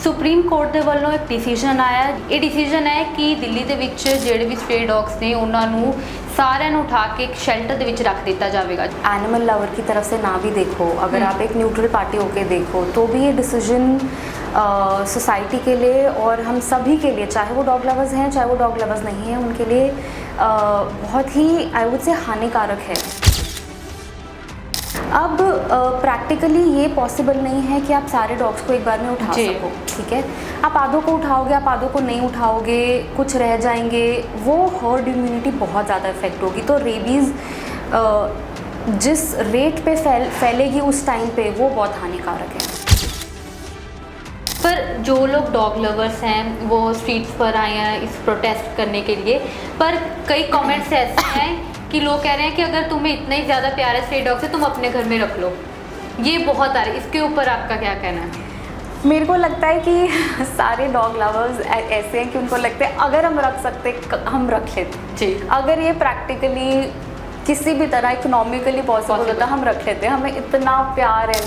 Supreme court ਦੇ ਵੱਲੋਂ ਇੱਕ ਡਿਸੀਜਨ ਆਇਆ। ਇਹ ਡਿਸੀਜਨ ਹੈ ਕਿ ਦਿੱਲੀ ਦੇ ਵਿੱਚ ਜਿਹੜੇ ਵੀ ਸਟ੍ਰੇ ਡੌਗਸ ਨੇ ਉਹਨਾਂ ਨੂੰ सारे उठा के एक शेल्टर के विच रख दिता जाएगा। एनिमल लवर की तरफ से ना भी देखो, अगर आप एक न्यूट्रल पार्टी होके देखो तो भी ये डिसीजन सोसाइटी के लिए और हम सभी के लिए, चाहे वो डॉग लवर्स हैं चाहे वो डॉग लवर्स नहीं हैं, उनके लिए बहुत ही आई वुड से हानिकारक है। अब प्रैक्टिकली ये पॉसिबल नहीं है कि आप सारे डॉग्स को एक बार में उठा सको, ठीक है। आप आधों को उठाओगे, आप आधों को नहीं उठाओगे, कुछ रह जाएंगे, वो हर्ड इम्यूनिटी बहुत ज़्यादा इफेक्ट होगी। तो रेबीज़ जिस रेट पे फैलेगी उस टाइम पे वो बहुत हानिकारक है। पर जो लोग डॉग लवर्स हैं वो स्ट्रीट्स पर आए हैं इस प्रोटेस्ट करने के लिए, पर कई कमेंट्स ऐसे हैं कि लोग कह रहे हैं कि अगर तुम्हें इतना ही ज़्यादा प्यारा स्ट्रे डॉग है तुम अपने घर में रख लो। ये बहुत आ रहा है, इसके ऊपर आपका क्या कहना है? मेरे को लगता है कि सारे डॉग लवर्स ऐसे हैं कि उनको लगता है अगर हम रख सकते हम रख लेते जी। अगर ये प्रैक्टिकली किसी भी तरह इकोनॉमिकली पॉसिबल होता हम रख लेते। हमें इतना प्यार है।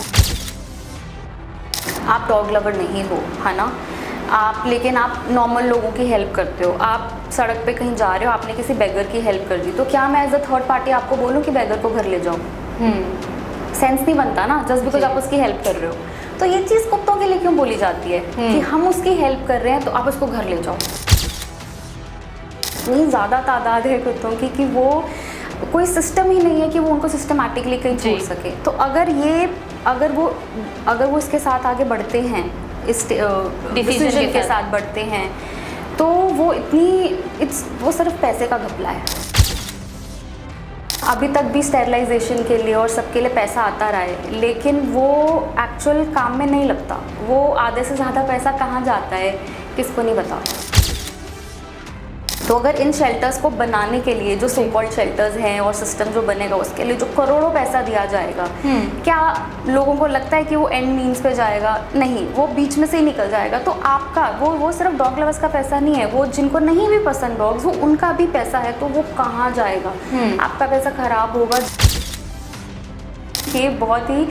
आप डॉग लवर नहीं हो, है ना, आप लेकिन आप नॉर्मल लोगों की हेल्प करते हो। आप सड़क पे कहीं जा रहे हो, आपने किसी बेगर की हेल्प कर दी, तो क्या मैं एज अ थर्ड पार्टी आपको बोलूँ कि बेगर को घर ले जाओ? सेंस नहीं बनता ना, जस्ट बिकॉज आप उसकी हेल्प कर रहे हो। तो ये चीज़ कुत्तों के लिए क्यों बोली जाती है कि हम उसकी हेल्प कर रहे हैं तो आप उसको घर ले जाओ? इतनी ज़्यादा तादाद है कुत्तों की कि वो कोई सिस्टम ही नहीं है कि वो उनको सिस्टमैटिकली कहीं छोड़ सके। तो अगर वो इसके साथ आगे बढ़ते हैं, इस डिसीजन के साथ बढ़ते हैं, तो वो वो सिर्फ पैसे का घपला है। अभी तक भी स्टेरिलाइजेशन के लिए और सबके लिए पैसा आता रहा है, लेकिन वो एक्चुअल काम में नहीं लगता। वो आधे से ज़्यादा पैसा कहाँ जाता है किसको नहीं पता। तो अगर इन शेल्टर्स को बनाने के लिए जो सो कॉल्ड शेल्टर्स हैं और सिस्टम जो बनेगा उसके लिए जो करोड़ों पैसा दिया जाएगा, क्या लोगों को लगता है कि वो एंड मीन्स पे जाएगा? नहीं, वो बीच में से ही निकल जाएगा। तो आपका वो सिर्फ डॉग लवर्स का पैसा नहीं है, वो जिनको नहीं भी पसंद डॉग्स वो उनका भी पैसा है। तो वो कहाँ जाएगा? आपका पैसा खराब होगा। ये बहुत ही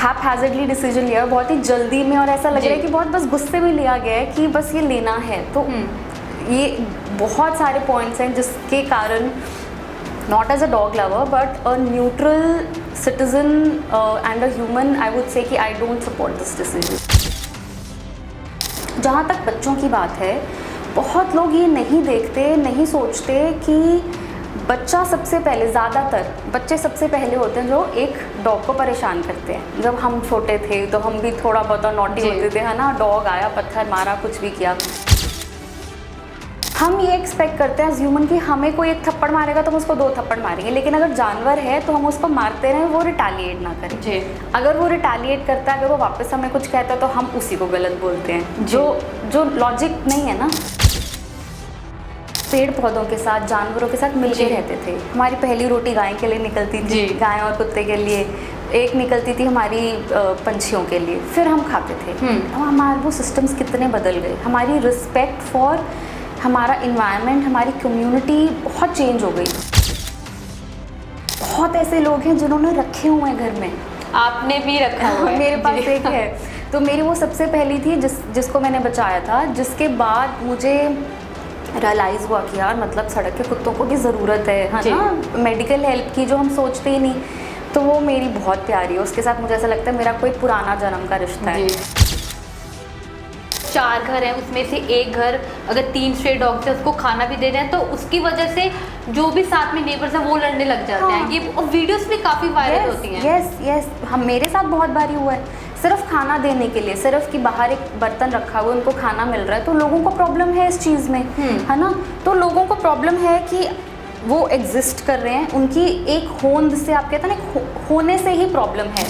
हैपहैज़र्डली डिसीजन लिया, बहुत ही जल्दी में, और ऐसा लग रहा है कि बहुत बस गुस्से में लिया गया है कि बस ये लेना है। तो ये बहुत सारे पॉइंट्स हैं जिसके कारण not as a dog lover but a neutral citizen and a human I would say कि I don't support this decision. जहाँ तक बच्चों की बात है, बहुत लोग ये नहीं देखते, नहीं सोचते कि बच्चा सबसे पहले, ज़्यादातर बच्चे सबसे पहले होते हैं जो एक डॉग को परेशान करते हैं। जब हम छोटे थे तो हम भी थोड़ा बहुत नॉटी होते थे, है ना, डॉग आया, पत्थर मारा, कुछ भी किया। हम ये एक्सपेक्ट करते हैं एज ह्यूमन कि हमें कोई एक थप्पड़ मारेगा तो हम उसको 2 थप्पड़ मारेंगे, लेकिन अगर जानवर है तो हम उसको मारते रहें, वो रिटालिएट ना करें जी। अगर वो रिटालिएट करता है, अगर वो वापस हमें कुछ कहता है तो हम उसी को गलत बोलते हैं, जो लॉजिक नहीं है ना। पेड़ पौधों के साथ, जानवरों के साथ मिलके रहते थे। हमारी पहली रोटी गाय के लिए निकलती थी, गाय और कुत्ते के लिए, एक निकलती थी हमारी पंछियों के लिए, फिर हम खाते थे। हमारे वो सिस्टम्स कितने बदल गए। हमारी रिस्पेक्ट फॉर हमारा इन्वायरमेंट, हमारी कम्युनिटी बहुत चेंज हो गई। बहुत ऐसे लोग हैं जिन्होंने रखे हुए हैं घर में। आपने भी रखा हुआ है? मेरे पास एक है। तो मेरी वो सबसे पहली थी जिसको मैंने बचाया था, जिसके बाद मुझे रियलाइज़ हुआ कि यार मतलब सड़क के कुत्तों को भी ज़रूरत है ना, मेडिकल हेल्प की जो हम सोचते ही नहीं। तो वो मेरी बहुत प्यारी है, उसके साथ मुझे ऐसा लगता है मेरा कोई पुराना जन्म का रिश्ता है। 4 घर हैं, उसमें से एक घर अगर 3 स्ट्रे डॉग्स है उसको खाना भी दे रहे हैं तो उसकी वजह से जो भी साथ में नेबर्स हैं वो लड़ने लग जाते हैं। ये वीडियोस भी काफ़ी वायरल होती हैं। यस, हम मेरे साथ बहुत बारी हुआ है। सिर्फ खाना देने के लिए, सिर्फ कि बाहर एक बर्तन रखा हुआ उनको खाना मिल रहा है, तो लोगों को प्रॉब्लम है इस चीज़ में, है ना। तो लोगों को प्रॉब्लम है कि वो एग्जिस्ट कर रहे हैं, उनकी एक होंद से, आप कहते हैं ना, होने से ही प्रॉब्लम है।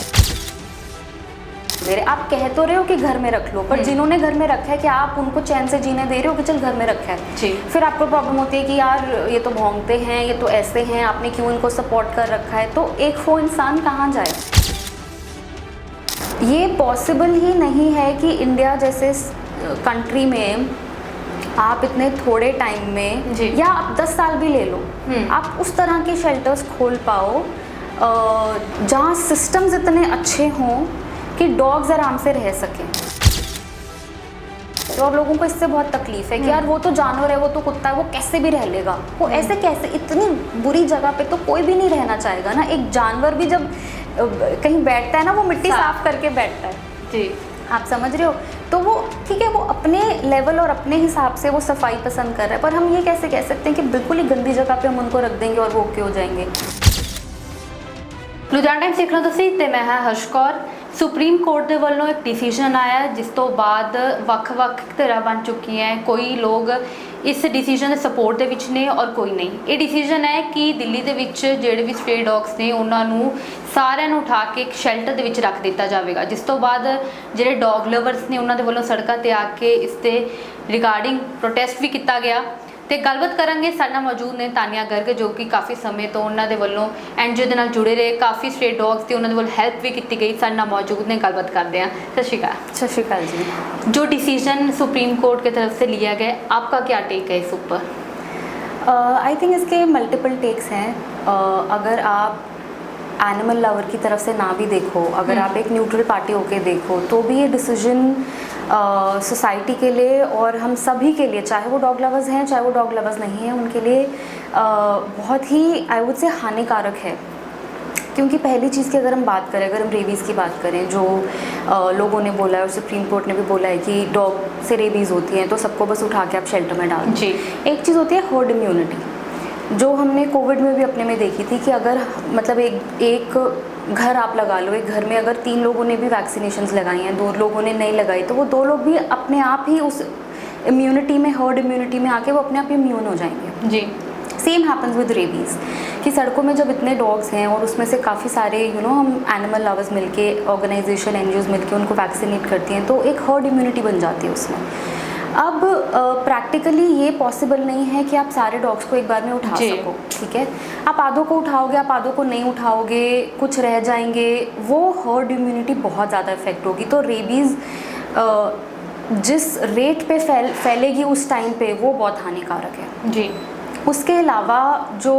आप कह तो रहे हो कि घर में रख लो, पर जिन्होंने घर में रखा है क्या आप उनको चैन से जीने दे रहे हो कि चल घर में रखा है जी। फिर आपको प्रॉब्लम होती है कि यार ये तो भौंकते हैं, ये तो ऐसे हैं, आपने क्यों इनको सपोर्ट कर रखा है। तो एक वो इंसान कहाँ जाए? ये पॉसिबल ही नहीं है कि इंडिया जैसे कंट्री में आप इतने थोड़े टाइम में, या आप 10 साल भी ले लो, आप उस तरह के शेल्टर्स खोल पाओ जहाँ सिस्टम्स इतने अच्छे हों कि डॉग्स आराम से रह सकें। सकते हो, और लोगों को इससे बहुत तकलीफ है कि यार वो तो जानवर है, वो तो कुत्ता है, वो कैसे भी रह लेगा, वो ऐसे कैसे, इतनी बुरी जगह पे तो कोई भी नहीं रहना चाहेगा ना। एक जानवर भी जब कहीं बैठता है ना, वो मिट्टी साफ करके बैठता है जी, आप समझ रहे हो। तो वो ठीक है, वो अपने लेवल और अपने हिसाब से वो सफाई पसंद कर रहा है, पर हम ये कैसे कह सकते हैं कि बिल्कुल ही गंदी जगह पे हम उनको रख देंगे और वो ओके हो जाएंगे। ਲੁਧਿਆਣਾ ਟਾਈਮਸ ਦੇਖ ਰਹੇ ਹੋ ਤੁਸੀਂ ਤੇ ਮੈਂ ਹਾਂ ਹਰਸ਼ ਕੌਰ। ਸੁਪਰੀਮ ਕੋਰਟ ਦੇ ਵੱਲੋਂ ਇੱਕ ਡਿਸੀਜਨ ਆਇਆ ਜਿਸ ਤੋਂ ਬਾਅਦ ਵੱਖ-ਵੱਖ ਧਿਰਾਂ ਬਣ ਚੁੱਕੀਆਂ ਹੈ। ਕੋਈ ਲੋਕ ਇਸ ਡਿਸੀਜਨ ਦੇ ਸਪੋਰਟ ਦੇ ਵਿੱਚ ਨੇ ਔਰ ਕੋਈ ਨਹੀਂ। ਇਹ ਡਿਸੀਜਨ ਹੈ ਕਿ ਦਿੱਲੀ ਦੇ ਵਿੱਚ ਜਿਹੜੇ ਵੀ ਸਟੇ ਡੌਗਸ ਨੇ ਉਹਨਾਂ ਨੂੰ ਸਾਰਿਆਂ ਨੂੰ ਉਠਾ ਕੇ ਇੱਕ ਸ਼ੈਲਟਰ ਦੇ ਵਿੱਚ ਰੱਖ ਦਿੱਤਾ ਜਾਵੇਗਾ, ਜਿਸ ਤੋਂ ਬਾਅਦ ਜਿਹੜੇ ਡੌਗ ਲਵਰਸ ਨੇ ਉਹਨਾਂ ਦੇ ਵੱਲੋਂ ਸੜਕਾਂ ਤੇ ਆ ਕੇ ਇਸ ਦੇ ਰਿਗਾਰਡਿੰਗ ਪ੍ਰੋਟੈਸਟ ਵੀ ਕੀਤਾ ਗਿਆ। ਤੇ ਗੱਲਬਾਤ ਕਰਾਂਗੇ। ਸਾਡੇ ਨਾਲ ਮੌਜੂਦ ਨੇ ਤਾਨੀਆ ਗਰਗ ਜੋ ਕਿ ਕਾਫੀ ਸਮੇਂ ਤੋਂ ਉਹਨਾਂ ਦੇ ਵੱਲੋਂ ਐਨਜੀਓ ਦੇ ਨਾਲ ਜੁੜੇ ਰਹੇ, ਕਾਫੀ ਸਟ੍ਰੇ ਡੌਗਸ ਦੀ ਉਹਨਾਂ ਦੇ ਵੱਲੋਂ ਹੈਲਪ ਵੀ ਕੀਤੀ ਗਈ। ਸਾਡੇ ਨਾਲ ਮੌਜੂਦ ਨੇ, ਗੱਲਬਾत करते हैं। सत श्री अकाल। सत श्री अकाल जी। जो डिसीजन सुप्रीम कोर्ट की तरफ से लिया गया, आपका क्या टेक है इस ऊपर? आई थिंक इसके मल्टीपल टेक्स हैं। अगर आप एनिमल लवर की तरफ से ना भी देखो, अगर आप एक न्यूट्रल पार्टी होके देखो, तो भी ये डिसीजन सोसाइटी के लिए और हम सभी के लिए, चाहे वो डॉग लवर्स हैं चाहे वो डॉग लवर्स नहीं हैं, उनके लिए बहुत ही आई वुड से हानिकारक है। क्योंकि पहली चीज़ की अगर हम बात करें, अगर हम रेबीज़ की बात करें, जो लोगों ने बोला है और सुप्रीम कोर्ट ने भी बोला है कि डॉग से रेबीज़ होती हैं तो सबको बस उठा के आप शेल्टर में डाल जी। एक चीज़ होती है हर्ड इम्यूनिटी, जो हमने कोविड में भी अपने में देखी थी कि अगर मतलब एक घर आप लगा लो, एक घर में अगर 3 लोगों ने भी वैक्सीनेशंस लगाई हैं, 2 लोगों ने नहीं लगाई, तो वो 2 लोग भी अपने आप ही उस इम्यूनिटी में, हर्ड इम्यूनिटी में आके वो अपने आप इम्यून हो जाएंगे। जी। सेम हैपन्स विद रेबीज़ कि सड़कों में जब इतने डॉग्स हैं और उसमें से काफ़ी सारे हम एनिमल लवर्स मिलके, ऑर्गेनाइजेशन, एनजीओज मिलके उनको वैक्सीनेट करती हैं, तो एक हर्ड इम्यूनिटी बन जाती है उसमें। अब प्रैक्टिकली ये पॉसिबल नहीं है कि आप सारे डॉग्स को एक बार में उठा सको, ठीक है। आप आधों को उठाओगे, आप आधों को नहीं उठाओगे, कुछ रह जाएंगे, वो हर्ड इम्यूनिटी बहुत ज़्यादा इफेक्ट होगी। तो रेबीज़ जिस रेट पे फैलेगी उस टाइम पे, वो बहुत हानिकारक है जी। उसके अलावा जो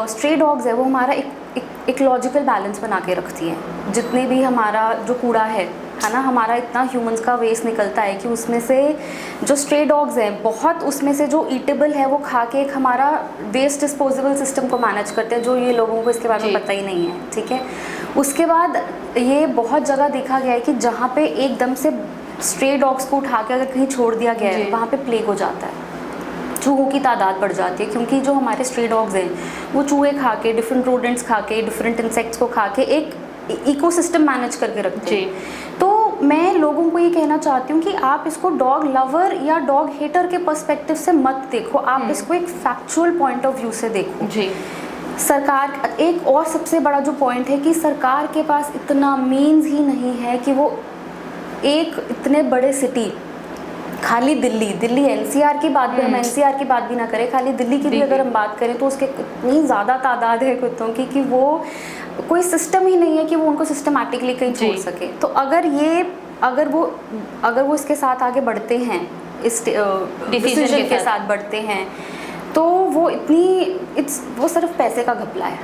स्ट्रे डॉग्स है वो हमारा एक लॉजिकल बैलेंस बना के रखती हैं। जितने भी हमारा जो कूड़ा है ना, हमारा इतना ह्यूमंस का वेस्ट निकलता है कि उसमें से जो स्ट्रे डॉग्स हैं बहुत उसमें से जो ईटेबल है वो खा के एक हमारा वेस्ट डिस्पोजेबल सिस्टम को मैनेज करते हैं, जो ये लोगों को इसके बारे में पता ही नहीं है, ठीक है। उसके बाद ये बहुत जगह देखा गया है कि जहाँ पे एकदम से स्ट्रे डॉग्स को उठा के अगर कहीं छोड़ दिया गया है, वहाँ पे प्लेग हो जाता है, चूहों की तादाद बढ़ जाती है, क्योंकि जो हमारे स्ट्रे डॉग्स हैं वो चूहे खा के, डिफरेंट रोडेंट्स खा के, डिफरेंट इंसेक्ट्स को खा के एक इकोसिस्टम मैनेज करके रखते हैं। तो मैं लोगों को ये कहना चाहती हूँ कि आप इसको डॉग लवर या डॉग हेटर के पर्सपेक्टिव से मत देखो, आप इसको एक फैक्चुअल पॉइंट ऑफ व्यू से देखो। जी। सरकार, एक और सबसे बड़ा जो पॉइंट है कि सरकार के पास इतना मीन्स ही नहीं है कि वो एक इतने बड़े सिटी, खाली दिल्ली एनसीआर की बात भी, हम एनसीआर की बात भी ना करें, खाली दिल्ली की भी अगर हम बात करें तो उसके इतनी ज़्यादा तादाद है कुत्तों की कि वो कोई सिस्टम ही नहीं है कि वो उनको सिस्टमैटिकली कहीं छोड़ सके। तो अगर वो इसके साथ आगे बढ़ते हैं, इस डिसीजन के साथ बढ़ते हैं, तो वो वो सिर्फ पैसे का घपला है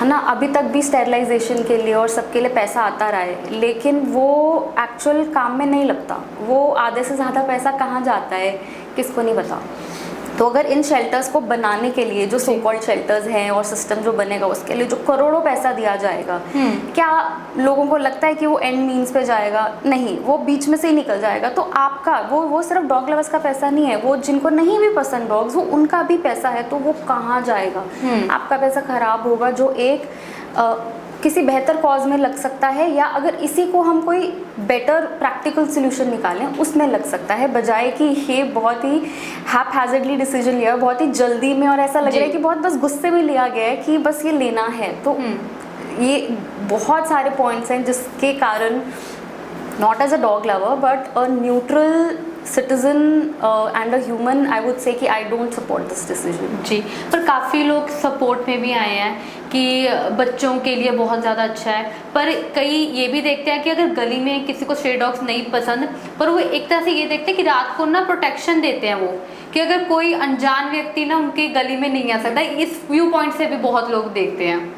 ना। अभी तक भी स्टेरिलाइजेशन के लिए और सबके लिए पैसा आता रहा है, लेकिन वो एक्चुअल काम में नहीं लगता। वो आधे से ज़्यादा पैसा कहाँ जाता है किसको नहीं पता। तो अगर इन शेल्टर्स को बनाने के लिए जो सो कॉल्ड शेल्टर्स हैं और सिस्टम जो बनेगा उसके लिए जो करोड़ों पैसा दिया जाएगा, क्या लोगों को लगता है कि वो एंड मीन्स पे जाएगा? नहीं, वो बीच में से ही निकल जाएगा। तो आपका वो सिर्फ डॉग लवर्स का पैसा नहीं है, वो जिनको नहीं भी पसंद डॉग्स, वो उनका भी पैसा है, तो वो कहाँ जाएगा? आपका पैसा खराब होगा जो एक किसी बेहतर कॉज में लग सकता है, या अगर इसी को हम कोई बेटर प्रैक्टिकल सोल्यूशन निकालें उसमें लग सकता है, बजाय कि ये बहुत ही हैपहैज़र्डली डिसीजन लिया, बहुत ही जल्दी में, और ऐसा लग रहा है कि बहुत बस गुस्से में लिया गया है कि बस ये लेना है। तो ये बहुत सारे पॉइंट्स हैं जिसके कारण not as a dog lover but a neutral citizen and a human, I would say कि I don't support this decision. जी, पर काफ़ी लोग सपोर्ट में भी आए हैं कि बच्चों के लिए बहुत ज़्यादा अच्छा है, पर कई ये भी देखते हैं कि अगर गली में किसी को स्ट्रे डॉग्स नहीं पसंद, पर वो एक तरह से ये देखते हैं कि रात को ना प्रोटेक्शन देते हैं वो, कि अगर कोई अनजान व्यक्ति ना उनके गली में नहीं आ सकता। इस व्यू पॉइंट से भी बहुत लोग देखते हैं।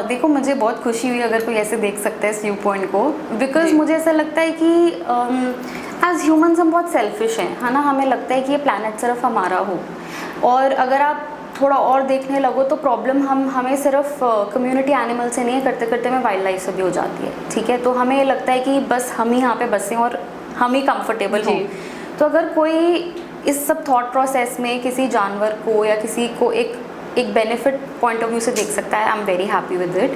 देखो, मुझे बहुत खुशी हुई अगर कोई ऐसे देख सकता है इस व्यू पॉइंट को, बिकॉज मुझे ऐसा लगता है कि एज ह्यूमंस हम बहुत सेल्फिश हैं, है ना। हमें लगता है कि ये प्लैनेट सिर्फ हमारा हो, और अगर आप थोड़ा और देखने लगो तो प्रॉब्लम हमें सिर्फ कम्युनिटी एनिमल से नहीं है, करते करते में वाइल्ड लाइफ से भी हो जाती है, ठीक है। तो हमें ये लगता है कि बस हम ही यहाँ पे बसें और हम ही कंफर्टेबल हों। तो अगर कोई इस सब थॉट प्रोसेस में किसी जानवर को या किसी को एक बेनिफिट पॉइंट ऑफ व्यू से देख सकता है, I am very happy with it.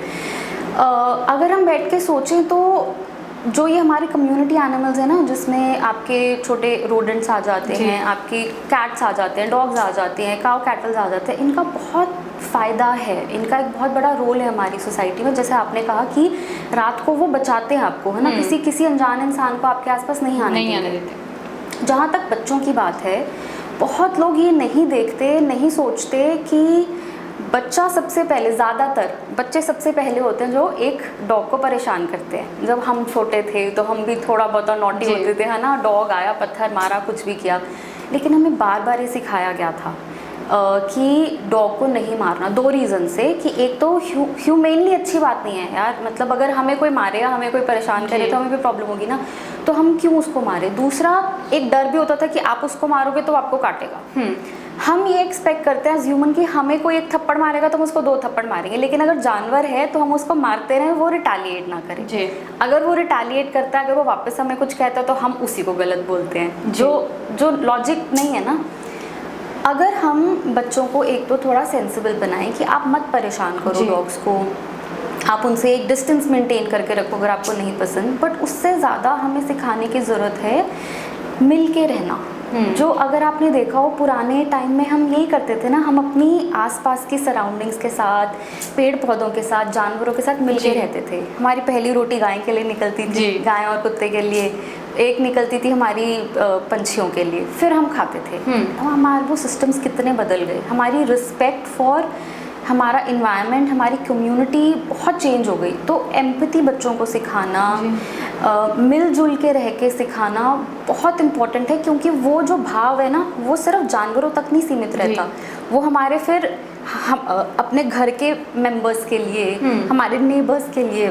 अगर हम बैठ के सोचें तो जो ये हमारे कम्युनिटी एनिमल्स हैं ना, जिसमें आपके छोटे रोडेंट्स आ जाते हैं, आपके कैट्स आ जाते हैं, डॉग्स आ जाते हैं, काउ कैटल्स आ जाते हैं, इनका बहुत फ़ायदा है, इनका एक बहुत बड़ा रोल है हमारी सोसाइटी में। जैसे आपने कहा कि रात को वो बचाते हैं आपको, है ना, किसी अनजान इंसान को आपके आसपास नहीं आने देते। जहाँ तक बच्चों की बात है, बहुत लोग ये नहीं देखते, नहीं सोचते कि बच्चा सबसे पहले, ज़्यादातर बच्चे सबसे पहले होते हैं जो एक डॉग को परेशान करते हैं। जब हम छोटे थे तो हम भी थोड़ा बहुत नॉटी होते थे, है ना, डॉग आया, पत्थर मारा, कुछ भी किया, लेकिन हमें बार बार ये सिखाया गया था कि डॉग को नहीं मारना। 2 रीज़न से, कि एक तो ह्यूमेनली अच्छी बात नहीं है यार, मतलब अगर हमें कोई मारे या हमें कोई परेशान करे तो हमें भी प्रॉब्लम होगी ना, तो हम क्यों उसको मारे। दूसरा, एक डर भी होता था कि आप उसको मारोगे तो आपको काटेगा। हम ये एक्सपेक्ट करते हैं एज ह्यूमन कि हमें कोई एक थप्पड़ मारेगा तो हम उसको 2 थप्पड़ मारेंगे, लेकिन अगर जानवर है तो हम उसको मारते रहें, वो रिटालिएट ना करे जी। अगर वो रिटालिएट करता है, अगर वो वापस हमें कुछ कहता है तो हम उसी को गलत बोलते हैं, जो लॉजिक नहीं है ना। अगर हम बच्चों को एक तो थोड़ा सेंसिबल बनाएं कि आप मत परेशान करो डॉग्स को, आप उनसे एक डिस्टेंस मेंटेन करके रखो अगर आपको नहीं पसंद, बट उससे ज़्यादा हमें सिखाने की ज़रूरत है मिल के रहना। जो अगर आपने देखा हो पुराने टाइम में हम यही करते थे ना, हम अपनी आसपास की सराउंडिंग्स के साथ, पेड़ पौधों के साथ, जानवरों के साथ मिल के रहते थे। हमारी पहली रोटी गाय के लिए निकलती थी, गाय और कुत्ते के लिए, एक निकलती थी हमारी पंछियों के लिए, फिर हम खाते थे। तो हमारे वो सिस्टम्स कितने बदल गए, हमारी रिस्पेक्ट फॉर हमारा इन्वायरमेंट, हमारी कम्युनिटी बहुत चेंज हो गई। तो एम्पैथी बच्चों को सिखाना, मिलजुल के रह के सिखाना बहुत इम्पॉर्टेंट है, क्योंकि वो जो भाव है ना, वो सिर्फ जानवरों तक नहीं सीमित रहता, वो हमारे फिर हम अपने घर के मेंबर्स के लिए, हमारे नेबर्स के लिए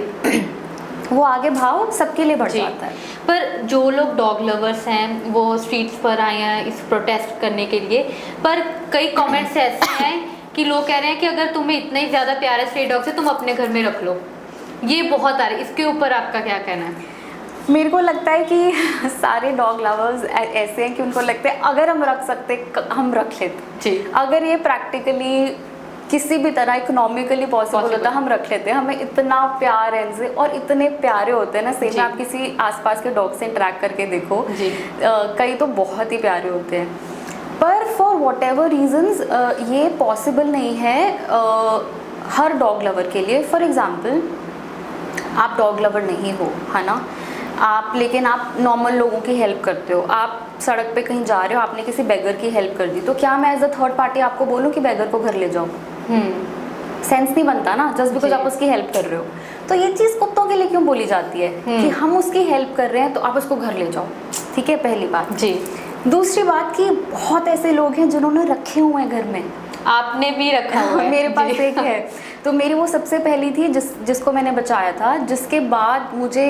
वो आगे भाव सबके लिए बढ़ जाता है। पर जो लोग डॉग लवर्स हैं वो स्ट्रीट्स पर आए हैं इस प्रोटेस्ट करने के लिए, पर कई कमेंट्स ऐसे हैं कि लोग कह रहे हैं कि अगर तुम्हें इतना ही ज़्यादा प्यार है स्ट्रीट डॉग से, तुम अपने घर में रख लो। ये बहुत आ रही, इसके ऊपर आपका क्या कहना है? मेरे को लगता है कि सारे डॉग लवर्स ऐसे हैं कि उनको लगता है अगर हम रख सकते हम रख लेते जी। अगर ये प्रैक्टिकली किसी भी तरह इकोनॉमिकली पॉसिबल होता हम रख लेते हैं। हमें इतना प्यार है इनसे, और इतने प्यारे होते हैं ना, सेम आप किसी आसपास के डॉग से इंटरेक्ट करके देखो, कई तो बहुत ही प्यारे होते हैं। पर फॉर वॉट एवर रीजन्स ये पॉसिबल नहीं है हर डॉग लवर के लिए। फॉर एग्ज़ाम्पल, आप डॉग लवर नहीं हो, है ना, आप, लेकिन आप नॉर्मल लोगों की हेल्प करते हो, आप सड़क पे कहीं जा रहे हो, आपने किसी बेगर की हेल्प कर दी, तो क्या मैं एज अ थर्ड पार्टी आपको बोलूँ कि बेगर को घर ले जाओ? सेंस नहीं बनता ना, जस्ट बिकॉज आप उसकी हेल्प कर रहे हो। तो ये चीज़ कुत्तों के लिए क्यों बोली जाती है कि हम उसकी हेल्प कर रहे हैं तो आप उसको घर ले जाओ? ठीक है, पहली बात जी। दूसरी बात कि बहुत ऐसे लोग हैं जिन्होंने रखे हुए हैं घर में, आपने भी रखा हुआ है मेरे पास एक है, तो मेरी वो सबसे पहली थी जिसको मैंने बचाया था, जिसके बाद मुझे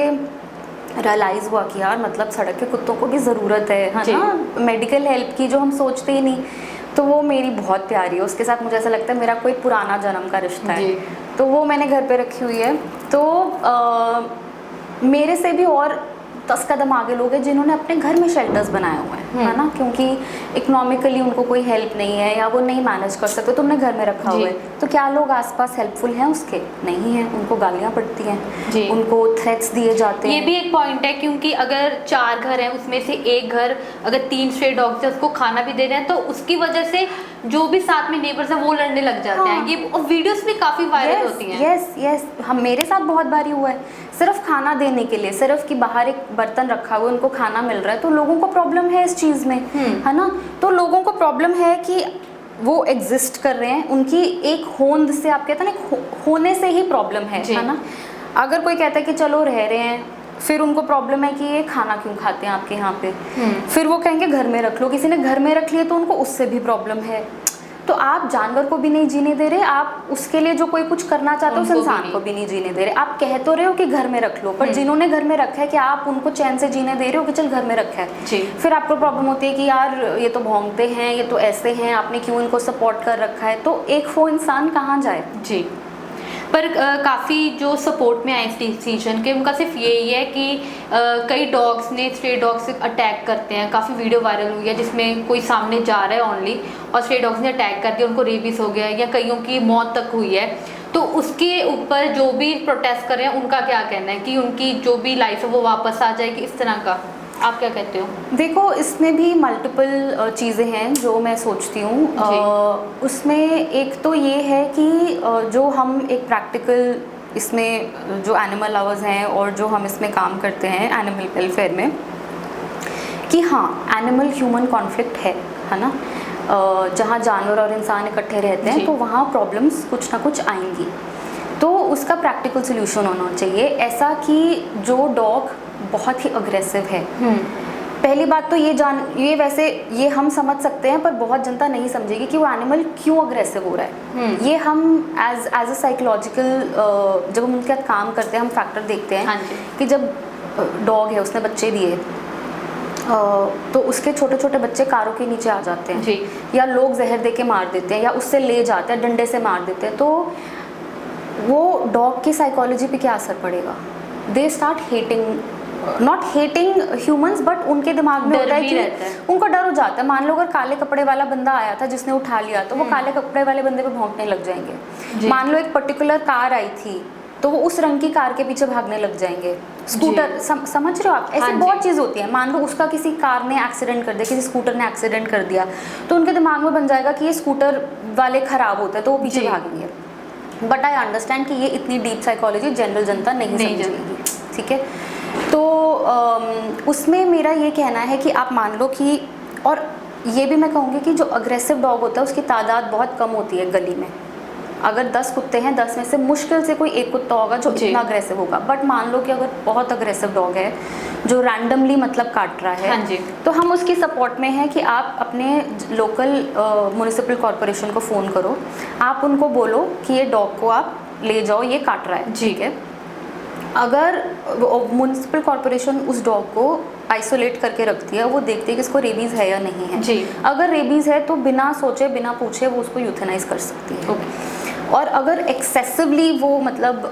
रियलाइज़ हुआ कि यार मतलब सड़क के कुत्तों को भी ज़रूरत है ना, मेडिकल हेल्प की, जो हम सोचते ही नहीं। तो वो मेरी बहुत प्यारी है, उसके साथ मुझे ऐसा लगता है मेरा कोई पुराना जन्म का रिश्ता है, तो वो मैंने घर पे रखी हुई है। तो मेरे से भी और 10 कदम आगे लोग हैं जिन्होंने अपने घर में शेल्टर्स बनाए हुए हैं, है ना, क्योंकि इकोनॉमिकली उनको कोई हेल्प नहीं है या वो नहीं मैनेज कर सकते, तुमने घर में रखा हुआ है। तो क्या लोग आसपास हेल्पफुल हैं उसके? नहीं है, उनको गालियाँ पड़ती हैं, उनको थ्रेट्स दिए जाते हैं। ये भी एक पॉइंट है, क्योंकि अगर 4 घर हैं उसमें से एक घर अगर 3 स्ट्रे डॉग्स है उसको खाना भी दे रहे हैं, तो उसकी वजह से जो भी साथ में नेबर्स हैं वो लड़ने लग जाते हैं। ये और वीडियोस भी काफ़ी वायरल होती हैं। यस, हम मेरे साथ बहुत बारी हुआ है, सिर्फ खाना देने के लिए, सिर्फ कि बाहर एक बर्तन रखा हुआ उनको खाना मिल रहा है, तो लोगों को प्रॉब्लम है इस चीज़ में, है ना। तो लोगों को प्रॉब्लम है कि वो एग्जिस्ट कर रहे हैं, उनकी एक होंद से, आप कहते हैं ना, होने से ही प्रॉब्लम है ना। अगर कोई कहता है कि चलो रह रहे हैं, फिर उनको प्रॉब्लम है कि ये खाना क्यों खाते हैं आपके यहाँ पे, फिर वो कहेंगे घर में रख लो, किसी ने घर में रख लिया तो उनको उससे भी प्रॉब्लम है। तो आप जानवर को भी नहीं जीने दे रहे, आप उसके लिए जो कोई कुछ करना चाहते हो उस उनको भी इंसान नहीं। को भी नहीं जीने दे रहे। आप कह तो रहे हो कि घर में रख लो, पर जिन्होंने घर में रखा है क्या आप उनको चैन से जीने दे रहे हो कि चल घर में रखा है? जी। फिर आपको प्रॉब्लम होती है कि यार ये तो भौंकते हैं, ये तो ऐसे हैं, आपने क्यों इनको सपोर्ट कर रखा है? तो एक वो इंसान कहाँ जाए? जी। पर काफ़ी जो सपोर्ट में आए इस डिसीजन के, उनका सिर्फ यही है कि कई डॉग्स ने स्ट्रे डॉग्स से अटैक करते हैं। काफ़ी वीडियो वायरल हुई है जिसमें कोई सामने जा रहा है ओनली और स्ट्रे डॉग्स ने अटैक कर दिया, उनको रेबीज हो गया या कईयों की मौत तक हुई है। तो उसके ऊपर जो भी प्रोटेस्ट कर रहे हैं उनका क्या कहना है कि उनकी जो भी लाइफ है वो वापस आ जाएगी, इस तरह का आप क्या कहते हो? देखो, इसमें भी मल्टीपल चीज़ें हैं जो मैं सोचती हूँ। उसमें एक तो ये है कि जो हम एक प्रैक्टिकल इसमें जो एनिमल लवर्स हैं और जो हम इसमें काम करते हैं एनिमल वेलफेयर में, कि हाँ एनिमल ह्यूमन कॉन्फ्लिक्ट है ना। जहाँ जानवर और इंसान इकट्ठे रहते हैं तो वहाँ प्रॉब्लम्स कुछ ना कुछ आएंगी, तो उसका प्रैक्टिकल सोल्यूशन होना चाहिए। ऐसा कि जो डॉग बहुत ही अग्रेसिव है, पहली बात तो ये वैसे ये हम समझ सकते हैं, पर बहुत जनता नहीं समझेगी कि वो एनिमल क्यों अग्रेसिव हो रहा है। ये हम एज अ साइकोलॉजिकल जब हम उनके साथ काम करते हैं हम फैक्टर देखते हैं। हाँ कि जब डॉग है उसने बच्चे दिए तो उसके छोटे छोटे बच्चे कारों के नीचे आ जाते हैं जी। या लोग जहर दे के मार देते हैं या उससे ले जाते हैं, डंडे से मार देते हैं, तो वो डॉग की साइकोलॉजी पे क्या असर पड़ेगा? They start hating, not hating humans, but उनके दिमाग में होता है कि उनको डर हो जाता है। मान लो अगर काले कपड़े वाला बंदा आया था जिसने उठा लिया तो वो काले कपड़े वाले बंदे पे भौंकने लग जाएंगे। मान लो एक पर्टिकुलर कार आई थी तो वो उस रंग की कार के पीछे भागने लग जाएंगे। स्कूटर समझ रहे हो आप? ऐसी बहुत चीज़ होती है। मान लो उसका किसी कार ने एक्सीडेंट कर दिया, किसी स्कूटर ने एक्सीडेंट कर दिया, तो उनके दिमाग में बन जाएगा कि ये स्कूटर वाले खराब होते हैं तो वो पीछे भागेंगे। बट आई अंडरस्टैंड कि ये इतनी डीप साइकोलॉजी जनरल जनता नहीं समझेगी, ठीक है। तो उसमें मेरा ये कहना है कि आप मान लो कि, और ये भी मैं कहूँगी कि जो अग्रेसिव डॉग होता है उसकी तादाद बहुत कम होती है गली में। अगर 10 कुत्ते हैं, 10 में से मुश्किल से कोई एक कुत्ता होगा जो इतना अग्रेसिव होगा। बट मान लो कि अगर बहुत अग्रेसिव डॉग है जो रैंडमली मतलब काट रहा है, हाँ जी। तो हम उसकी सपोर्ट में हैं कि आप अपने लोकल म्युनिसिपल कॉरपोरेशन को फ़ोन करो, आप उनको बोलो कि ये डॉग को आप ले जाओ, ये काट रहा है, ठीक है। अगर म्युनिसिपल कॉरपोरेशन उस डॉग को आइसोलेट करके रखती है, वो देखती है कि इसको रेबीज़ है या नहीं है जी। अगर रेबीज़ है तो बिना सोचे बिना पूछे वो उसको यूथेनाइज कर सकती है। और अगर एक्सेसिवली वो मतलब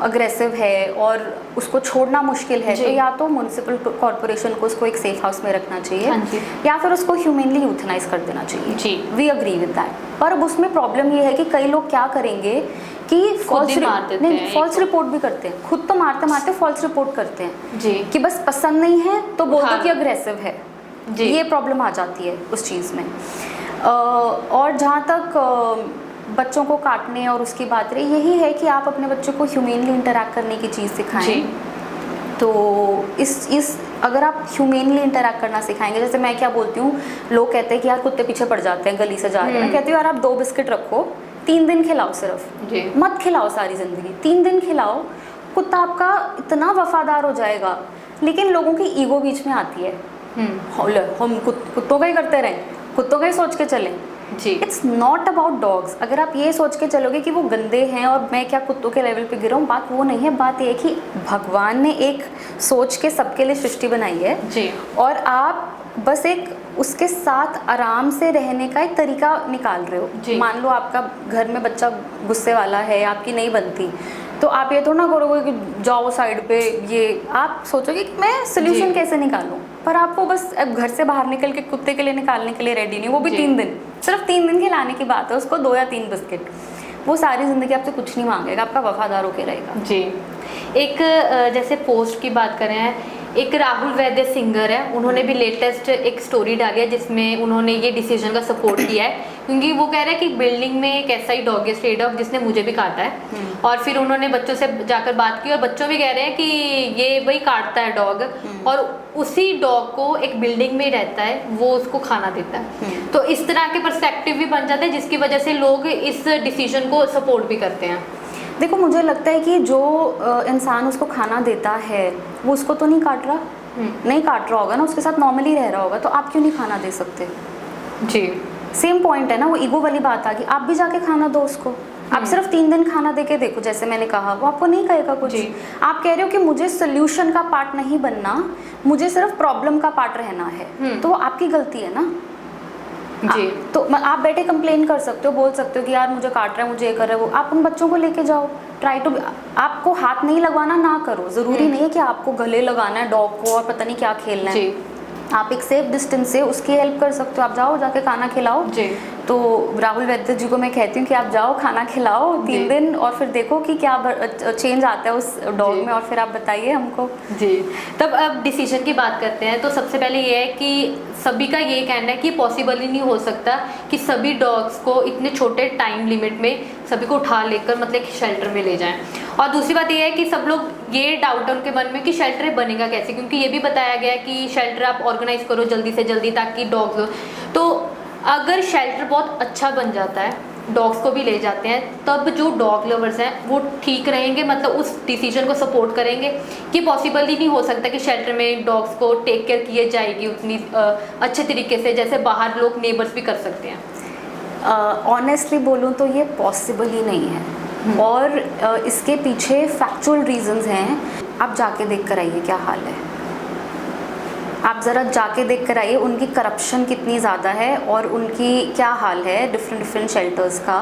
अग्रेसिव है और उसको छोड़ना मुश्किल है तो या तो म्युनिसिपल कॉरपोरेशन को उसको एक सेफ हाउस में रखना चाहिए या फिर उसको ह्यूमनली यूथेनाइज कर देना चाहिए। We agree with that. पर अब उसमें प्रॉब्लम ये है कि कई लोग क्या करेंगे कि फॉल्स रिपोर्ट भी करते हैं, खुद तो मारते मारते फॉल्स रिपोर्ट करते हैं जी। कि बस पसंद नहीं है तो बोल दो कि अग्रेसिव है जी। ये प्रॉब्लम आ जाती है उस चीज़ में। और जहाँ तक बच्चों को काटने और उसकी बात रही, यही है कि आप अपने बच्चों को ह्यूमेनली इंटरैक्ट करने की चीज़ सिखाएं। तो इस अगर आप ह्यूमेनली इंटरैक्ट करना सिखाएंगे, जैसे मैं क्या बोलती हूँ, लोग कहते हैं कि यार कुत्ते पीछे पड़ जाते हैं गली से जा रहे हैं, मैं कहती हूँ यार आप 2 बिस्किट रखो, 3 दिन खिलाओ सिर्फ, मत खिलाओ सारी ज़िंदगी, 3 दिन खिलाओ, कुत्ता आपका इतना वफादार हो जाएगा। लेकिन लोगों की ईगो बीच में आती है, हम कुत्तों का ही करते रहें, कुत्तों का ही सोच के चलें जी। It's not about dogs. अगर आप ये सोच के चलोगे कि वो गंदे हैं और मैं क्या कुत्तों के लेवल पे गिरा हूँ, बात वो नहीं है। बात ये है कि भगवान ने एक सोच के सबके लिए सृष्टि बनाई है जी। और आप बस एक उसके साथ आराम से रहने का एक तरीका निकाल रहे हो। मान लो आपका घर में बच्चा गुस्से वाला है, आपकी नहीं बनती, तो आप ये थोड़ा ना करोगे कि जाओ साइड पे, ये आप सोचोगे कि मैं सोल्यूशन कैसे निकालूं, पर आपको बस अब घर से बाहर निकल के कुत्ते के लिए निकालने के लिए रेडी नहीं, वो भी 3 दिन, सिर्फ 3 दिन खिलाने की बात है उसको, 2 या 3 बिस्किट, वो सारी ज़िंदगी आपसे कुछ नहीं मांगेगा, आपका वफादार होकर रहेगा जी। एक जैसे पोस्ट की बात करें हैं, एक राहुल वैद्य सिंगर है, उन्होंने भी लेटेस्ट एक स्टोरी डाली है जिसमें उन्होंने ये डिसीजन का सपोर्ट किया है, क्योंकि वो कह रहे हैं कि बिल्डिंग में एक ऐसा ही डॉग है, स्ट्रे डॉग, जिसने मुझे भी काटा है। और फिर उन्होंने बच्चों से जाकर बात की और बच्चों भी कह रहे हैं कि ये वही काटता है डॉग, और उसी डॉग को एक बिल्डिंग में रहता है, वो उसको खाना देता है। तो इस तरह के पर्सपेक्टिव भी बन जाते हैं जिसकी वजह से लोग इस डिसीजन को सपोर्ट भी करते हैं। देखो, मुझे लगता है कि जो इंसान उसको खाना देता है वो उसको तो नहीं काट रहा, नहीं काट रहा होगा ना, उसके साथ नॉर्मली रह रहा होगा, तो आप क्यों नहीं खाना दे सकते जी। सेम पॉइंट है ना, वो ईगो वाली बात आ गई। आप भी जाके खाना दो उसको, आप सिर्फ 3 दिन खाना देके देखो, जैसे मैंने कहा वो आपको नहीं कहेगा कुछ। आप कह रहे हो कि मुझे सोल्यूशन का पार्ट नहीं बनना, मुझे सिर्फ प्रॉब्लम का पार्ट रहना है, तो वो आपकी गलती है ना जी। तो आप बैठे कंप्लेन कर सकते हो, बोल सकते हो कि यार मुझे काट रहा है, मुझे ये कर रहा है वो। आप उन बच्चों को लेके जाओ, ट्राई टू, आपको हाथ नहीं लगवाना ना करो, ज़रूरी नहीं है कि आपको गले लगाना है डॉग को और पता नहीं क्या खेलना है। आप एक सेफ डिस्टेंस से उसकी हेल्प कर सकते हो, आप जाओ जाके खाना खिलाओ जी। तो राहुल वैद्य जी को मैं कहती हूँ कि आप जाओ खाना खिलाओ 3 दिन और फिर देखो कि क्या चेंज आता है उस डॉग में, और फिर आप बताइए हमको जी। तब अब डिसीजन की बात करते हैं, तो सबसे पहले ये है कि सभी का ये कहना है कि पॉसिबल ही नहीं हो सकता कि सभी डॉग्स को इतने छोटे टाइम लिमिट में सभी को उठा लेकर मतलब शेल्टर में ले जाएं। और दूसरी बात ये है कि सब लोग ये डाउट है उनके मन में कि शेल्टर बनेगा कैसे, क्योंकि ये भी बताया गया है कि शेल्टर आप ऑर्गेनाइज करो जल्दी से जल्दी ताकि डॉग्स, तो अगर शेल्टर बहुत अच्छा बन जाता है, डॉग्स को भी ले जाते हैं, तब जो डॉग लवर्स हैं वो ठीक रहेंगे, मतलब उस डिसीजन को सपोर्ट करेंगे कि पॉसिबल ही नहीं हो सकता कि शेल्टर में डॉग्स को टेक केयर किए जाएगी उतनी अच्छे तरीके से जैसे बाहर लोग नेबर्स भी कर सकते हैं। ऑनेस्टली बोलूँ तो ये पॉसिबल ही नहीं है, और इसके पीछे फैक्चुअल रीजंस हैं। आप जाके देख कर आइए क्या हाल है, आप ज़रा जाके देख कर आइए उनकी करप्शन कितनी ज़्यादा है और उनकी क्या हाल है डिफरेंट शेल्टर्स का।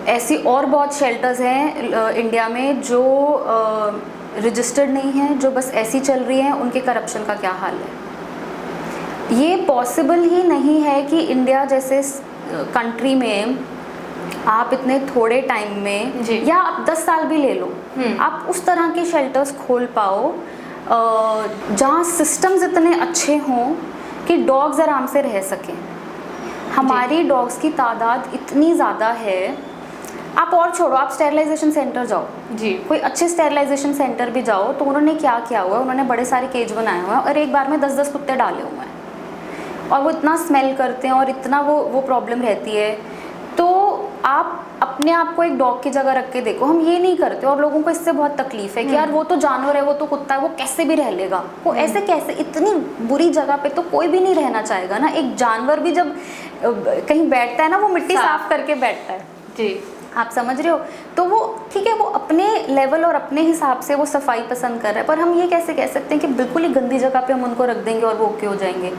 ऐसी और बहुत शेल्टर्स हैं इंडिया में जो रजिस्टर्ड नहीं हैं, जो बस ऐसी चल रही हैं, उनके करप्शन का क्या हाल है। ये पॉसिबल ही नहीं है कि इंडिया जैसे कंट्री में आप इतने थोड़े टाइम में, या आप 10 साल भी ले लो, आप उस तरह के शेल्टर्स खोल पाओ जहाँ सिस्टम्स इतने अच्छे हों कि डॉग्स आराम से रह सकें। हमारी डॉग्स की तादाद इतनी ज़्यादा है, आप और छोड़ो, आप स्टेरिलाइजेशन सेंटर जाओ जी, कोई अच्छे स्टेरिलाइजेशन सेंटर भी जाओ तो उन्होंने क्या किया हुआ है, उन्होंने बड़े सारे केज बनाए हुए हैं और एक बार में 10-10 कुत्ते डाले हुए हैं और वो इतना स्मेल करते हैं और इतना वो प्रॉब्लम रहती है। तो आप अपने आप को एक डॉग की जगह रख के देखो, हम ये नहीं करते और लोगों को इससे बहुत तकलीफ है कि यार वो तो जानवर है, वो तो कुत्ता है, वो कैसे भी रह लेगा, वो ऐसे कैसे, इतनी बुरी जगह पे तो कोई भी नहीं रहना चाहेगा ना। एक जानवर भी जब कहीं बैठता है ना, वो मिट्टी साफ करके बैठता है जी, आप समझ रहे हो। तो वो ठीक है, वो अपने लेवल और अपने हिसाब से वो सफाई पसंद कर रहा है, पर हम ये कैसे कह सकते हैं कि बिल्कुल ही गंदी जगह पे हम उनको रख देंगे और वो ओके हो जाएंगे।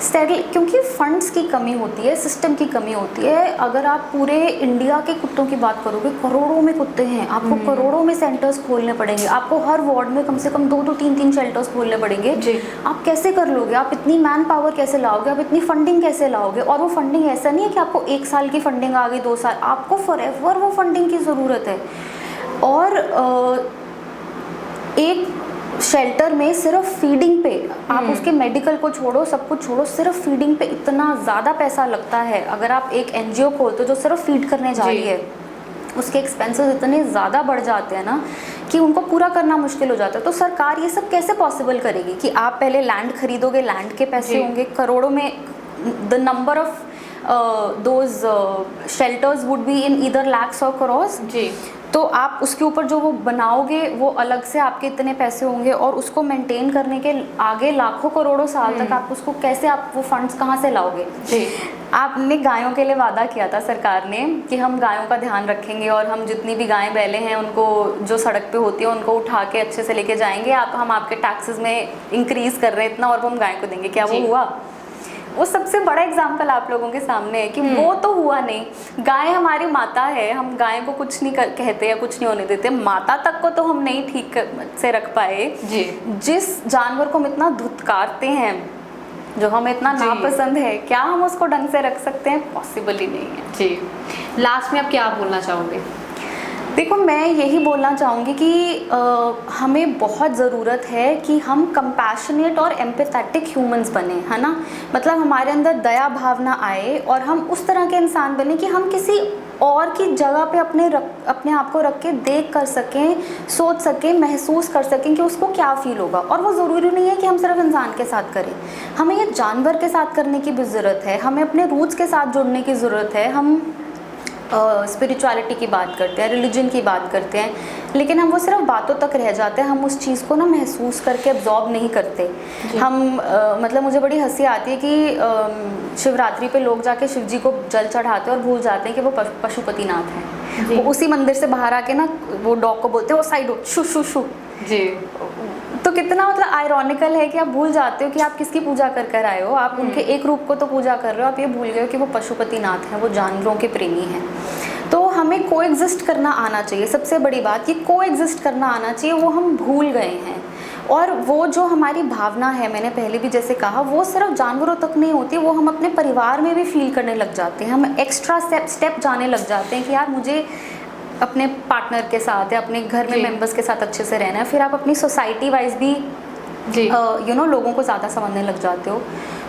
स्टेरिल, क्योंकि फंड्स की कमी होती है, सिस्टम की कमी होती है। अगर आप पूरे इंडिया के कुत्तों की बात करोगे, करोड़ों में कुत्ते हैं, आपको करोड़ों में सेंटर्स खोलने पड़ेंगे, आपको हर वार्ड में कम से कम 2-2, 3-3 शेल्टर्स खोलने पड़ेंगे जी। आप कैसे कर लोगे, आप इतनी मैन पावर कैसे लाओगे, आप इतनी फंडिंग कैसे लाओगे। और वो फंडिंग ऐसा नहीं है कि आपको 1 साल की फंडिंग आ गई, 2 साल, आपको फॉरएवर वो फंडिंग की ज़रूरत है। और एक शेल्टर में सिर्फ फीडिंग पे, आप उसके मेडिकल को छोड़ो, सब कुछ छोड़ो, सिर्फ फीडिंग पे इतना ज़्यादा पैसा लगता है। अगर आप एक NGO खोलते हो जो सिर्फ फीड करने जा रही है, उसके एक्सपेंसेस इतने ज़्यादा बढ़ जाते हैं ना कि उनको पूरा करना मुश्किल हो जाता है। तो सरकार ये सब कैसे पॉसिबल करेगी कि आप पहले लैंड खरीदोगे, लैंड के पैसे होंगे करोड़ों में, the number of those shelters would be in either lakhs और करोर्स जी। तो आप उसके ऊपर जो वो बनाओगे वो अलग से आपके इतने पैसे होंगे और उसको मेंटेन करने के आगे लाखों करोड़ों साल तक आप उसको कैसे, आप वो फंड्स कहाँ से लाओगे जी। आपने गायों के लिए वादा किया था सरकार ने कि हम गायों का ध्यान रखेंगे और हम जितनी भी गायें बैले हैं उनको जो सड़क पे होती है उनको उठा के अच्छे से लेके जाएंगे। हम आपके टैक्सेस में इंक्रीज कर रहे हैं इतना और वो हम गाय को देंगे। क्या वो हुआ? वो सबसे बड़ा एग्जाम्पल आप लोगों के सामने है कि वो तो हुआ नहीं। गाय हमारी माता है, हम गाय को कुछ नहीं कहते या कुछ नहीं होने देते, माता तक को तो हम नहीं ठीक से रख पाए जी। जिस जानवर को हम इतना धुतकारते हैं, जो हमें इतना नापसंद है, क्या हम उसको ढंग से रख सकते हैं? पॉसिबल ही नहीं है जी। लास्ट में आप क्या बोलना चाहोगे? देखो, मैं यही बोलना चाहूँगी कि हमें बहुत ज़रूरत है कि हम कंपैशनेट और एम्पैथेटिक ह्यूमंस बने, है ना। मतलब हमारे अंदर दया भावना आए और हम उस तरह के इंसान बने कि हम किसी और की जगह पे अपने आप को रख के देख कर सकें, सोच सकें, महसूस कर सकें कि उसको क्या फील होगा। और वो ज़रूरी नहीं है कि हम सिर्फ इंसान के साथ करें, हमें ये जानवर के साथ करने की भी ज़रूरत है, हमें अपने रूट्स के साथ जुड़ने की ज़रूरत है। हम स्पिरिचुअलिटी की बात करते हैं, रिलीजन की बात करते हैं, लेकिन हम वो सिर्फ बातों तक रह जाते हैं, हम उस चीज़ को ना महसूस करके एब्जॉर्ब नहीं करते। हम मतलब मुझे बड़ी हंसी आती है कि शिवरात्रि पे लोग जाके शिव जी को जल चढ़ाते हैं और भूल जाते हैं कि वो पशुपतिनाथ हैं। वो उसी मंदिर से बाहर आके ना वो डॉग को बोलते हैं वो साइड हो, शू शू शू जी। तो कितना मतलब आयरॉनिकल है कि आप भूल जाते हो कि आप किसकी पूजा कर कर आए हो। आप उनके एक रूप को तो पूजा कर रहे हो, आप ये भूल गए हो कि वो पशुपतिनाथ हैं, वो जानवरों के प्रेमी हैं। तो हमें कोएग्जिस्ट करना आना चाहिए। सबसे बड़ी बात कि कोएग्जिस्ट करना आना चाहिए, वो हम भूल गए हैं। और वो जो हमारी भावना है, मैंने पहले भी जैसे कहा, वो सिर्फ जानवरों तक नहीं होती, वो हम अपने परिवार में भी फील करने लग जाते हैं। हम एक्स्ट्रा स्टेप जाने लग जाते हैं कि यार मुझे अपने पार्टनर के साथ या अपने घर में मेंबर्स के साथ अच्छे से रहना है। फिर आप अपनी सोसाइटी वाइज भी लोगों को ज़्यादा समझने लग जाते हो।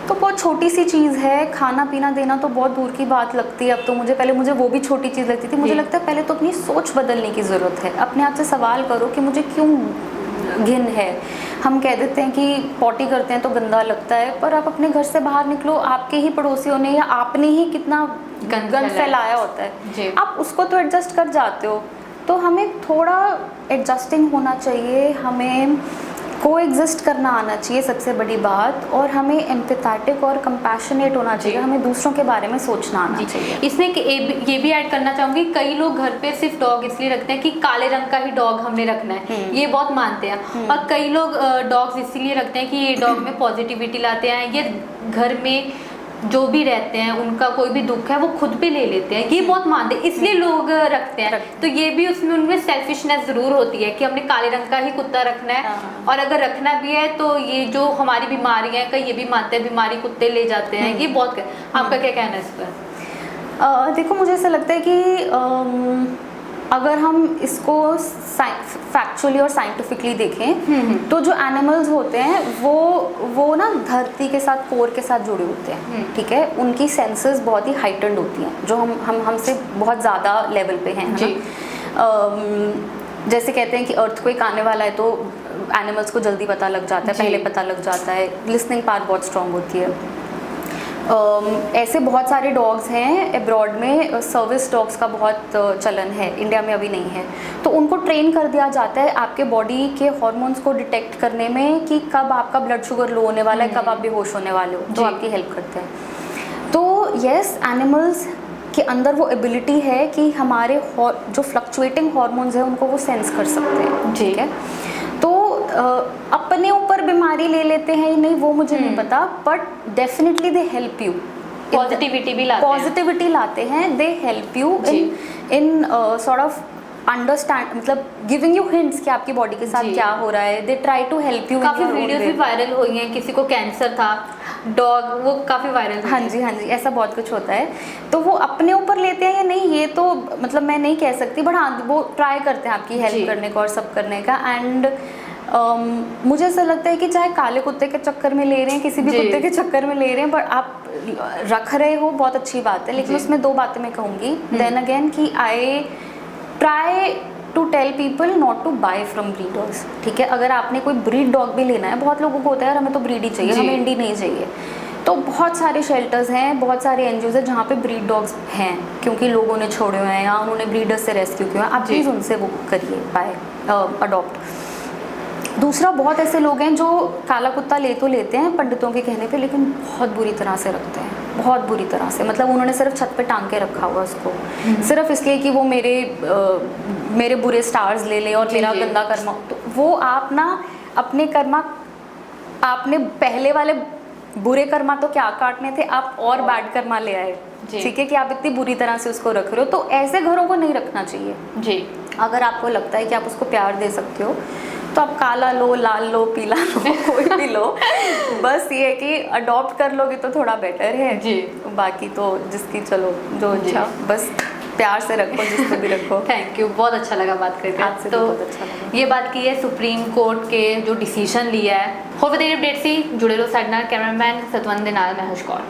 तो बहुत छोटी सी चीज़ है, खाना पीना देना तो बहुत दूर की बात लगती है अब तो मुझे वो भी छोटी चीज़ लगती थी। मुझे लगता है पहले तो अपनी सोच बदलने की ज़रूरत है। अपने आप से सवाल करो कि मुझे क्यों घिन है। हम कह देते हैं कि पॉटी करते हैं तो गंदा लगता है, पर आप अपने घर से बाहर निकलो, आपके ही पड़ोसियों ने या आपने ही कितना गंद फैलाया होता है, आप उसको तो एडजस्ट कर जाते हो। तो हमें थोड़ा एडजस्टिंग होना चाहिए, हमें कोएग्जिस्ट करना आना चाहिए सबसे बड़ी बात, और हमें एम्पैथेटिक और कंपैशनेट होना चाहिए, हमें दूसरों के बारे में सोचना आना चाहिए। इसमें ये भी ऐड करना चाहूँगी, कई लोग घर पे सिर्फ डॉग इसलिए रखते हैं कि काले रंग का ही डॉग हमने रखना है, ये बहुत मानते हैं। और कई लोग डॉग्स इसलिए रखते हैं कि ये डॉग में पॉजिटिविटी लाते हैं, ये घर में जो भी रहते हैं उनका कोई भी दुख है वो खुद पे ले लेते हैं, ये बहुत मानते हैं, इसलिए लोग रखते हैं। तो ये भी उसमें उनमें सेल्फिशनेस जरूर होती है कि हमने काले रंग का ही कुत्ता रखना है। और अगर रखना भी है तो ये जो हमारी बीमारी है, कई ये भी मानते हैं बीमारी कुत्ते ले जाते हैं, ये बहुत। आपका क्या कहना है इस पर? देखो मुझे ऐसा लगता है कि अगर हम इसको फैक्चुअली और साइंटिफिकली देखें तो जो एनिमल्स होते हैं वो ना धरती के साथ, कोर के साथ जुड़े होते हैं, ठीक है। उनकी सेंसेस बहुत ही हाइटेंड होती हैं, जो हमसे बहुत ज़्यादा लेवल पे हैं, है ना। जैसे कहते हैं कि अर्थक्वेक आने वाला है तो एनिमल्स को जल्दी पता लग जाता है, पहले पता लग जाता है, लिसनिंग पावर बहुत स्ट्रांग होती है। ऐसे बहुत सारे डॉग्स हैं अब्रॉड में, सर्विस डॉग्स का बहुत चलन है, इंडिया में अभी नहीं है। तो उनको ट्रेन कर दिया जाता है आपके बॉडी के हार्मोन्स को डिटेक्ट करने में कि कब आपका ब्लड शुगर लो होने वाला है, कब आप बेहोश होने वाले हो, तो आपकी हेल्प करते हैं। तो यस, एनिमल्स के अंदर वो एबिलिटी है कि हमारे जो फ्लक्चुएटिंग हार्मोन्स हैं उनको वो सेंस कर सकते हैं, ठीक है। तो अपने ऊपर बीमारी ले लेते हैं या नहीं वो मुझे नहीं पता, but definitely they help you, positivity लाते हैं, they help you in sort of understand, मतलब गिविंग यू हिंट्स कि आपकी बॉडी के साथ क्या हो रहा है। They try to help you. काफी वीडियोस भी वायरल हुई हैं, किसी को कैंसर था, डॉग वो काफी वायरल। हाँ जी, ऐसा बहुत कुछ होता है। तो वो अपने ऊपर लेते हैं या नहीं ये तो मतलब मैं नहीं कह सकती, बट हाँ वो ट्राई करते हैं आपकी हेल्प करने का और सब करने का। एंड मुझे ऐसा लगता है कि चाहे काले कुत्ते के चक्कर में ले रहे हैं, किसी भी कुत्ते के चक्कर में ले रहे हैं, बट आप रख रहे हो बहुत अच्छी बात है। लेकिन उसमें दो बातें मैं कहूँगी, देन अगेन कि I try to tell people not to buy from breeders, ठीक है। अगर आपने कोई ब्रीड डॉग भी लेना है, बहुत लोगों को होता है यार हमें तो ब्रीड ही चाहिए, हमें इंडी नहीं चाहिए, तो बहुत सारे शेल्टर्स हैं, बहुत सारे एनजीओज हैं जहाँ पे ब्रीड डॉग्स हैं, क्योंकि लोगों ने छोड़े हुए हैं या उन्होंने ब्रीडर्स से रेस्क्यू किया है। आप प्लीज़ उनसे वो करिए, बाय अडॉप्ट। दूसरा, बहुत ऐसे लोग हैं जो काला कुत्ता ले तो लेते हैं पंडितों के कहने पे, लेकिन बहुत बुरी तरह से रखते हैं, बहुत बुरी तरह से। मतलब उन्होंने सिर्फ छत पे टांग के रखा हुआ उसको, सिर्फ इसलिए कि वो मेरे बुरे स्टार्स ले ले और मेरा गंदा कर्मा। तो वो आप ना अपने कर्मा, आपने पहले वाले बुरे कर्मा तो क्या काटने थे, आप और बैड कर्मा ले आए, ठीक है, कि आप इतनी बुरी तरह से उसको रख रहे हो। तो ऐसे घरों को नहीं रखना चाहिए जी। अगर आपको लगता है कि आप उसको प्यार दे सकते हो तो आप काला लो, लाल लो, पीला लो, कोई भी लो, बस ये है कि अडॉप्ट कर लोगे तो थोड़ा बेटर है जी। बाकी तो जिसकी चलो जो इच्छा, बस प्यार से रखो जिसको भी रखो। थैंक यू, बहुत अच्छा लगा बात करके आपसे। तो बहुत अच्छा लगा। ये बात की है सुप्रीम कोर्ट के जो डिसीजन लिया है, हो अपडेट से जुड़े रहो। साइड कैमरामैन सतवंत नाल, मैं हर्ष कौर।